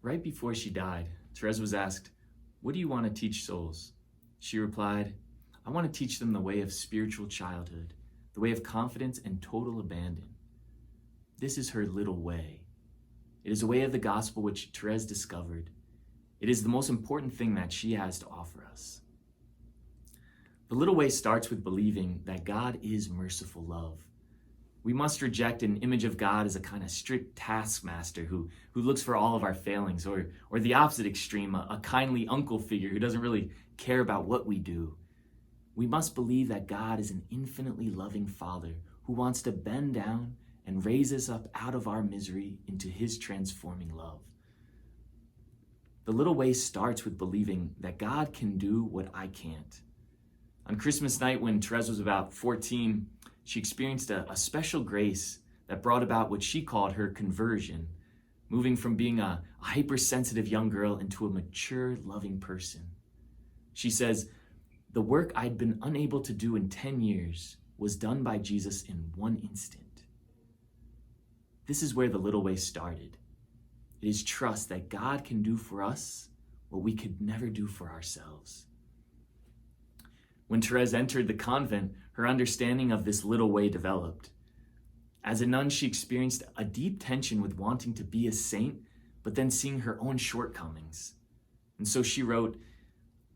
Right before she died, Therese was asked, "What do you want to teach souls?" She replied, "I want to teach them the way of spiritual childhood, the way of confidence and total abandon." This is her little way. It is a way of the gospel which Therese discovered. It is the most important thing that she has to offer us. The little way starts with believing that God is merciful love. We must reject an image of God as a kind of strict taskmaster who looks for all of our failings, or the opposite extreme, a kindly uncle figure who doesn't really care about what we do. We must believe that God is an infinitely loving Father who wants to bend down and raise us up out of our misery into his transforming love. The little way starts with believing that God can do what I can't. On Christmas night, when Therese was about 14, she experienced a special grace that brought about what she called her conversion, moving from being a hypersensitive young girl into a mature, loving person. She says, "The work I'd been unable to do in 10 years was done by Jesus in 1 instant." This is where the little way started. It is trust that God can do for us what we could never do for ourselves. When Therese entered the convent, her understanding of this little way developed. As a nun, she experienced a deep tension with wanting to be a saint, but then seeing her own shortcomings. And so she wrote,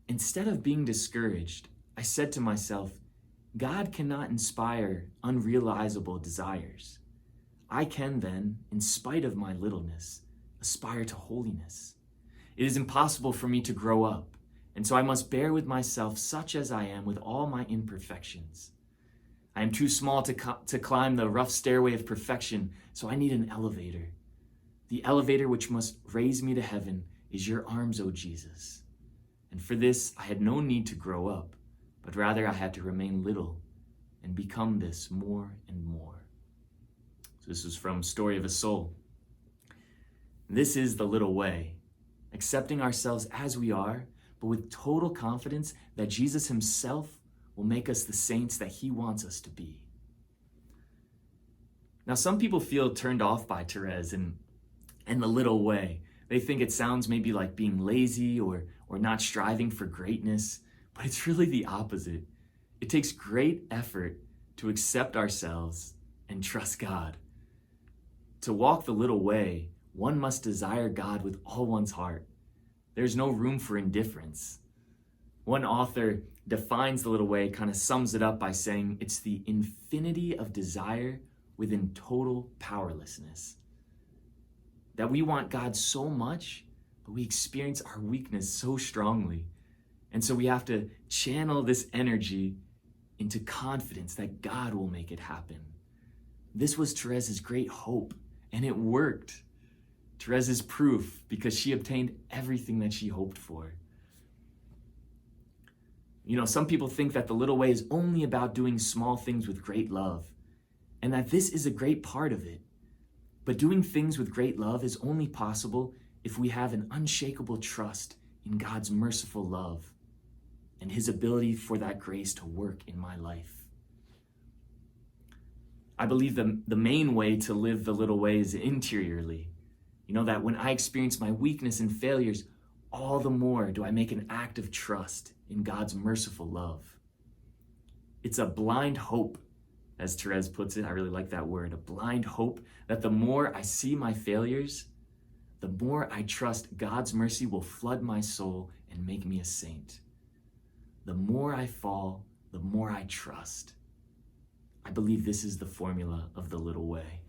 "Instead of being discouraged, I said to myself, God cannot inspire unrealizable desires. I can then, in spite of my littleness, aspire to holiness. It is impossible for me to grow up, and so I must bear with myself such as I am with all my imperfections. I am too small to climb the rough stairway of perfection, so I need an elevator. The elevator which must raise me to heaven is your arms, O Jesus. And for this I had no need to grow up, but rather I had to remain little and become this more and more." So this is from Story of a Soul. This is the little way, accepting ourselves as we are, but with total confidence that Jesus himself will make us the saints that he wants us to be. Now, some people feel turned off by Therese and the little way. They think it sounds maybe like being lazy or not striving for greatness, but it's really the opposite. It takes great effort to accept ourselves and trust God. To walk the little way, one must desire God with all one's heart. There's no room for indifference. One author defines the little way, kind of sums it up by saying it's the infinity of desire within total powerlessness. That we want God so much, but we experience our weakness so strongly. And so we have to channel this energy into confidence that God will make it happen. This was Therese's great hope, and it worked. Therese is proof because she obtained everything that she hoped for. You know, some people think that the little way is only about doing small things with great love, and that this is a great part of it. But doing things with great love is only possible if we have an unshakable trust in God's merciful love and his ability for that grace to work in my life. I believe the main way to live the little way is interiorly. You know, that when I experience my weakness and failures, all the more do I make an act of trust in God's merciful love. It's a blind hope, as Therese puts it. I really like that word, a blind hope that the more I see my failures, the more I trust God's mercy will flood my soul and make me a saint. The more I fall, the more I trust. I believe this is the formula of the little way.